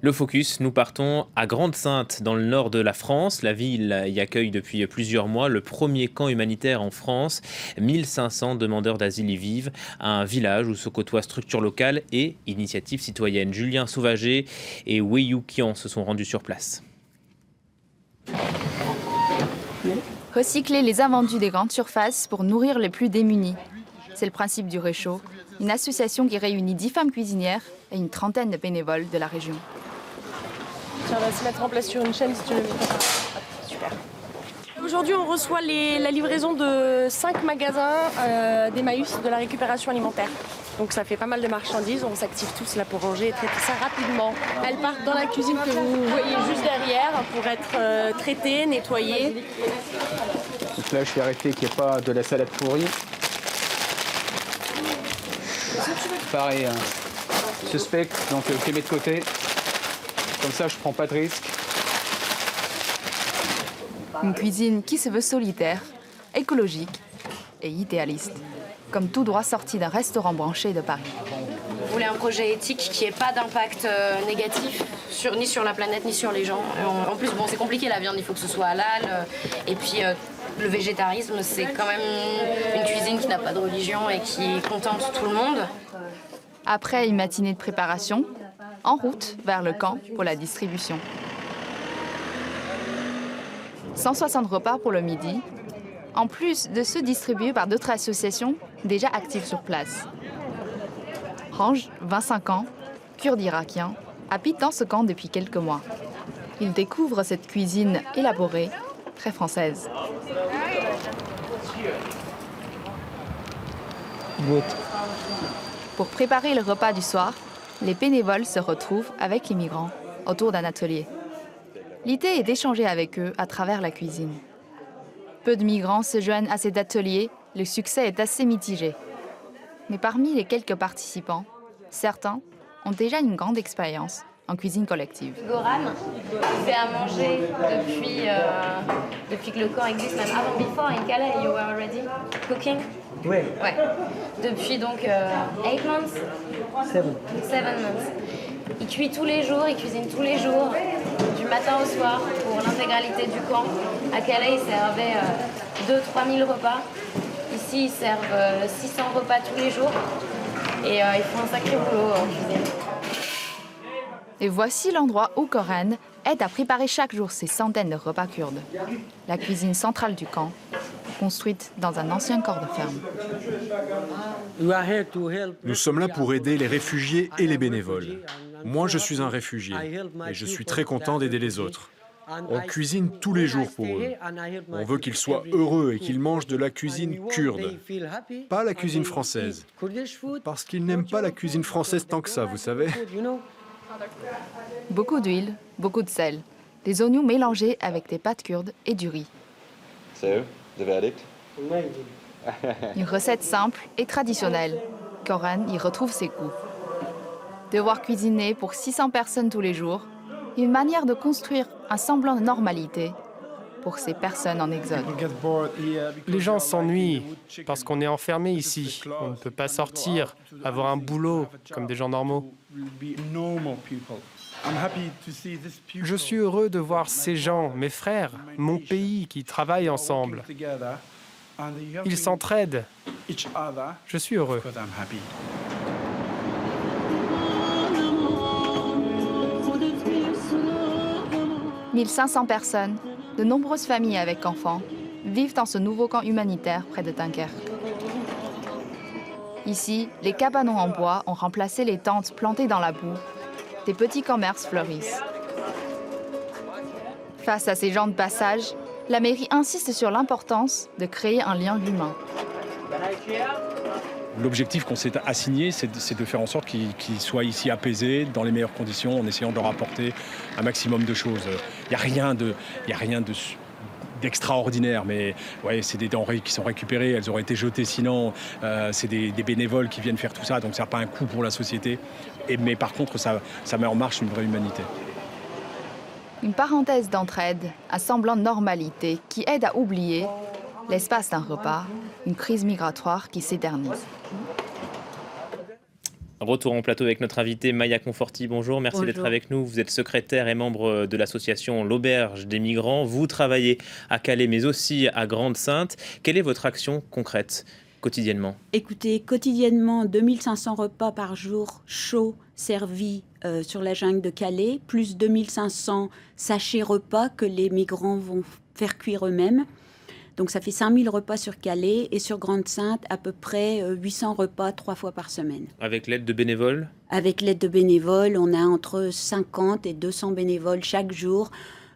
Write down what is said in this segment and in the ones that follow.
Le focus, nous partons à Grande-Synthe, dans le nord de la France. La ville y accueille depuis plusieurs mois le premier camp humanitaire en France. 1500 demandeurs d'asile y vivent. Un village où se côtoient structures locales et initiatives citoyennes. Julien Sauvager et Wei Kian se sont rendus sur place. Recycler les invendus des grandes surfaces pour nourrir les plus démunis. C'est le principe du Réchaud, une association qui réunit 10 femmes cuisinières et une trentaine de bénévoles de la région. Tiens, on va se mettre en place sur une chaîne si tu veux. Super. Aujourd'hui, on reçoit la livraison de 5 magasins d'Emmaüs de la récupération alimentaire. Donc ça fait pas mal de marchandises, on s'active tous là pour ranger et traiter ça rapidement. Elles partent dans la cuisine que vous voyez juste derrière pour être traitées, nettoyées. Donc là, je vais vérifier qu'il n'y ait pas de la salade pourrie. Pareil, suspect, donc je les mets de côté. Comme ça, je prends pas de risque. Une cuisine qui se veut solitaire, écologique et idéaliste, comme tout droit sorti d'un restaurant branché de Paris. On voulait un projet éthique qui n'ait pas d'impact négatif ni sur la planète ni sur les gens. En plus, bon, c'est compliqué la viande, il faut que ce soit halal. Et puis le végétarisme, c'est quand même une cuisine qui n'a pas de religion et qui contente tout le monde. Après une matinée de préparation, en route vers le camp pour la distribution. 160 repas pour le midi, en plus de ceux distribués par d'autres associations déjà actives sur place. Range, 25 ans, kurde irakien, habite dans ce camp depuis quelques mois. Il découvre cette cuisine élaborée, très française. Pour préparer le repas du soir, les bénévoles se retrouvent avec les migrants autour d'un atelier. L'idée est d'échanger avec eux à travers la cuisine. Peu de migrants se joignent à cet atelier, le succès est assez mitigé. Mais parmi les quelques participants, certains ont déjà une grande expérience en cuisine collective. Goran fait à manger depuis que le camp existe, même avant before in Calais, you were already cooking? Oui. Ouais. Depuis donc 8 months? 7 months. Il cuit tous les jours, il cuisine tous les jours, du matin au soir, pour l'intégralité du camp. À Calais, ils servaient 2-3 000 repas. Ici, ils servent 600 repas tous les jours. Et ils font un sacré boulot en cuisine. Et voici l'endroit où Goran aide à préparer chaque jour ces centaines de repas kurdes. La cuisine centrale du camp, construite dans un ancien corps de ferme. Nous sommes là pour aider les réfugiés et les bénévoles. Moi, je suis un réfugié et je suis très content d'aider les autres. On cuisine tous les jours pour eux. On veut qu'ils soient heureux et qu'ils mangent de la cuisine kurde, pas la cuisine française. Parce qu'ils n'aiment pas la cuisine française tant que ça, vous savez. Beaucoup d'huile, beaucoup de sel, des oignons mélangés avec des pâtes kurdes et du riz. Une recette simple et traditionnelle. Goran y retrouve ses goûts. Devoir cuisiner pour 600 personnes tous les jours, une manière de construire un semblant de normalité pour ces personnes en exode. Les gens s'ennuient parce qu'on est enfermés ici. On ne peut pas sortir, avoir un boulot comme des gens normaux. Je suis heureux de voir ces gens, mes frères, mon pays, qui travaillent ensemble. Ils s'entraident. Je suis heureux. 1500 personnes, de nombreuses familles avec enfants, vivent dans ce nouveau camp humanitaire près de Dunkerque. Ici, les cabanons en bois ont remplacé les tentes plantées dans la boue. Des petits commerces fleurissent. Face à ces gens de passage, la mairie insiste sur l'importance de créer un lien humain. L'objectif qu'on s'est assigné, c'est de faire en sorte qu'ils soient ici apaisés, dans les meilleures conditions, en essayant de leur apporter un maximum de choses. Il n'y a rien d'extraordinaire, mais ouais, c'est des denrées qui sont récupérées, elles auraient été jetées sinon. C'est des bénévoles qui viennent faire tout ça, donc ça n'a pas un coût pour la société. Mais par contre, ça met en marche une vraie humanité. Une parenthèse d'entraide, un semblant de normalité qui aide à oublier, l'espace d'un repas, une crise migratoire qui s'éternise. Retour en plateau avec notre invitée Maya Conforti. Bonjour, merci d'être avec nous. Vous êtes secrétaire et membre de l'association L'Auberge des Migrants. Vous travaillez à Calais, mais aussi à Grande-Synthe. Quelle est votre action concrète quotidiennement? Écoutez, quotidiennement, 2500 repas par jour chauds servis sur la jungle de Calais, plus 2500 sachets repas que les migrants vont faire cuire eux-mêmes. Donc ça fait 5000 repas sur Calais et sur Grande-Synthe, à peu près 800 repas 3 fois par semaine. Avec l'aide de bénévoles? Avec l'aide de bénévoles, on a entre 50 et 200 bénévoles chaque jour,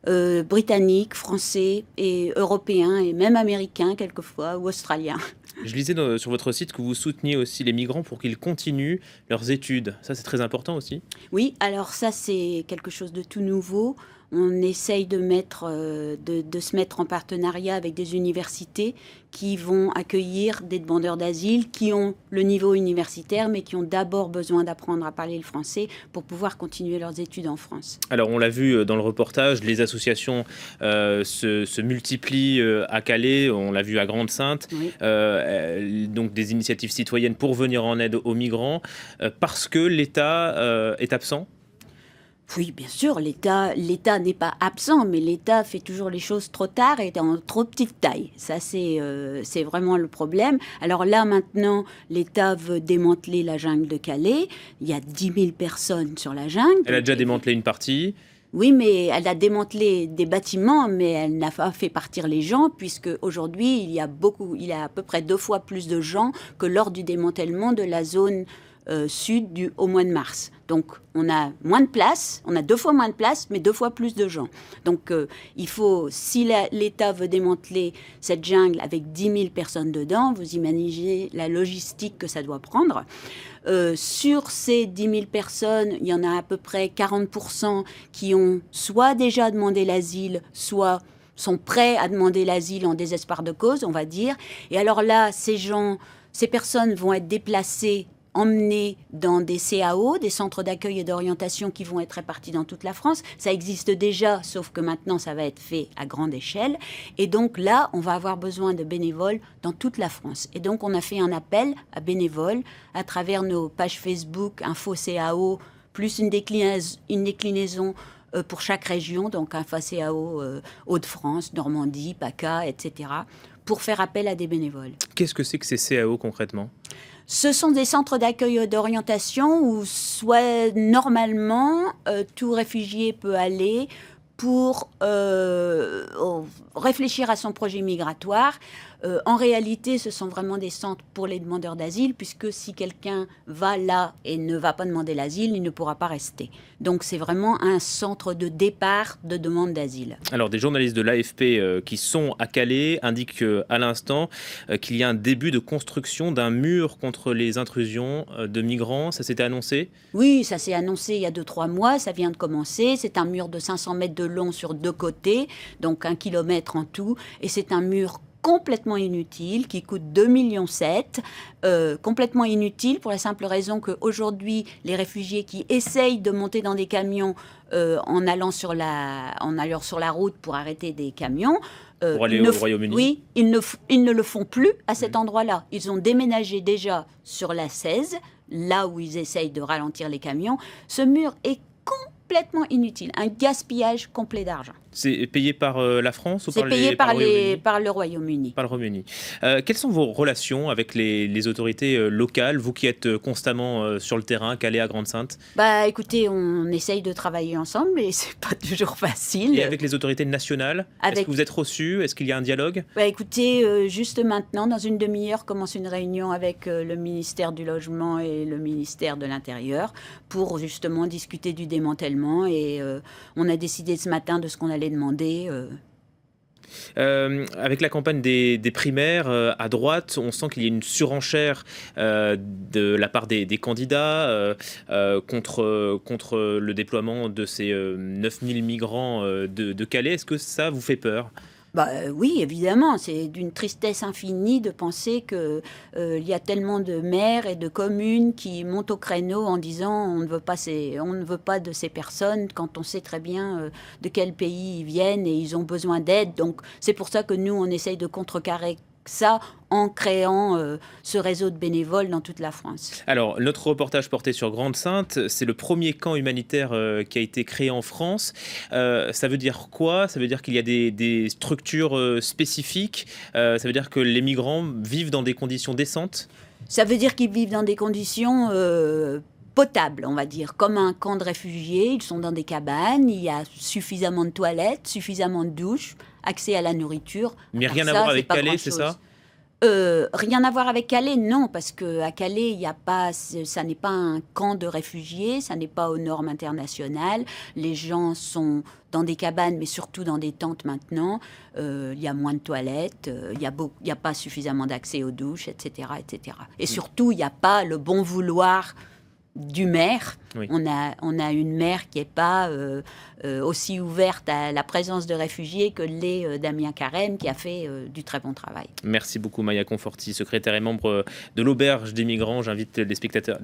britanniques, français et européens et même américains quelquefois ou australiens. Je lisais sur votre site que vous souteniez aussi les migrants pour qu'ils continuent leurs études. Ça, c'est très important aussi? Oui, alors ça, c'est quelque chose de tout nouveau. On essaye de se mettre en partenariat avec des universités qui vont accueillir des demandeurs d'asile qui ont le niveau universitaire, mais qui ont d'abord besoin d'apprendre à parler le français pour pouvoir continuer leurs études en France. Alors, on l'a vu dans le reportage, les associations se multiplient à Calais, on l'a vu à Grande-Synthe, oui. Donc des initiatives citoyennes pour venir en aide aux migrants, parce que l'État est absent. Oui, bien sûr, l'État n'est pas absent, mais l'État fait toujours les choses trop tard et en trop petite taille. Ça, c'est vraiment le problème. Alors là, maintenant, l'État veut démanteler la jungle de Calais. Il y a 10 000 personnes sur la jungle. Elle a déjà démantelé une partie. Oui, mais elle a démantelé des bâtiments, mais elle n'a pas fait partir les gens, puisque aujourd'hui, il y a à peu près 2 fois plus de gens que lors du démantèlement de la zone sud au mois de mars. Donc, on a moins de place, on a 2 fois moins de place, mais 2 fois plus de gens. Donc, il faut, si l'État veut démanteler cette jungle avec 10 000 personnes dedans, vous imaginez la logistique que ça doit prendre. Sur ces 10 000 personnes, il y en a à peu près 40% qui ont soit déjà demandé l'asile, soit sont prêts à demander l'asile en désespoir de cause, on va dire. Et alors là, ces personnes vont être déplacées, emmenés dans des CAO, des centres d'accueil et d'orientation qui vont être répartis dans toute la France. Ça existe déjà, sauf que maintenant, ça va être fait à grande échelle. Et donc là, on va avoir besoin de bénévoles dans toute la France. Et donc, on a fait un appel à bénévoles à travers nos pages Facebook, Info CAO, plus une déclinaison pour chaque région, donc Info CAO Hauts-de-France, Normandie, PACA, etc., pour faire appel à des bénévoles. Qu'est-ce que c'est que ces CAO concrètement ? Ce sont des centres d'accueil et d'orientation où soit normalement tout réfugié peut aller pour réfléchir à son projet migratoire. En réalité, ce sont vraiment des centres pour les demandeurs d'asile, puisque si quelqu'un va là et ne va pas demander l'asile, il ne pourra pas rester. Donc c'est vraiment un centre de départ de demande d'asile. Alors des journalistes de l'AFP qui sont à Calais indiquent à l'instant qu'il y a un début de construction d'un mur contre les intrusions de migrants. Ça s'était annoncé ? Oui, ça s'est annoncé il y a 2-3 mois, ça vient de commencer. C'est un mur de 500 mètres de long sur 2 côtés, donc 1 kilomètre en tout, et c'est un mur complètement inutile, qui coûte 2,7 millions, complètement inutile pour la simple raison qu'aujourd'hui, les réfugiés qui essayent de monter dans des camions en allant sur la route pour arrêter des camions, pour aller au Royaume-Uni. Oui, ils ne le font plus à cet endroit-là. Ils ont déménagé déjà sur la 16, là où ils essayent de ralentir les camions. Ce mur est complètement inutile, un gaspillage complet d'argent. C'est payé par la France ou par le Royaume-Uni ? Par le Royaume-Uni. Par le Royaume-Uni. Quelles sont vos relations avec les autorités locales, vous qui êtes constamment sur le terrain, Calais à Grande-Synthe ? Écoutez, on essaye de travailler ensemble, mais c'est pas toujours facile. Et avec les autorités nationales, est-ce que vous êtes reçus ? Est-ce qu'il y a un dialogue ? Écoutez, juste maintenant, dans une demi-heure, commence une réunion avec le ministère du Logement et le ministère de l'Intérieur pour justement discuter du démantèlement. Et on a décidé ce matin de ce qu'on allait demander. Avec la campagne des primaires à droite, on sent qu'il y a une surenchère de la part des candidats contre le déploiement de ces 9000 migrants de Calais. Est-ce que ça vous fait peur ? Oui, évidemment, c'est d'une tristesse infinie de penser qu'il y a tellement de maires et de communes qui montent au créneau en disant on ne veut pas de ces personnes quand on sait très bien de quel pays ils viennent et ils ont besoin d'aide. Donc c'est pour ça que nous, on essaye de contrecarrer ça en créant ce réseau de bénévoles dans toute la France. Alors, notre reportage porté sur Grande-Synthe, c'est le premier camp humanitaire qui a été créé en France. Ça veut dire quoi? Ça veut dire qu'il y a des structures spécifiques? Ça veut dire que les migrants vivent dans des conditions décentes? Ça veut dire qu'ils vivent dans des conditions potables, on va dire, comme un camp de réfugiés. Ils sont dans des cabanes, il y a suffisamment de toilettes, suffisamment de douches, accès à la nourriture. Mais rien à voir avec Calais, c'est ça? Rien à voir avec Calais, non, parce qu'à Calais, il y a pas, ça n'est pas un camp de réfugiés, ça n'est pas aux normes internationales. Les gens sont dans des cabanes, mais surtout dans des tentes maintenant. Il y a moins de toilettes, il y a pas suffisamment d'accès aux douches, etc., etc. Et surtout, il n'y a pas le bon vouloir du maire. Oui. On a une maire qui n'est pas aussi ouverte à la présence de réfugiés que l'est Damien Carême, qui a fait du très bon travail. Merci beaucoup Maya Conforti, secrétaire et membre de l'Auberge des Migrants. J'invite les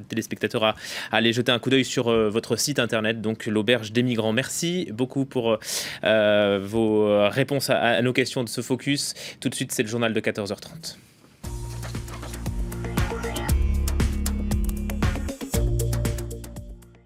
téléspectateurs à aller jeter un coup d'œil sur votre site internet, donc l'Auberge des Migrants. Merci beaucoup pour vos réponses à nos questions de ce focus. Tout de suite, c'est le journal de 14h30.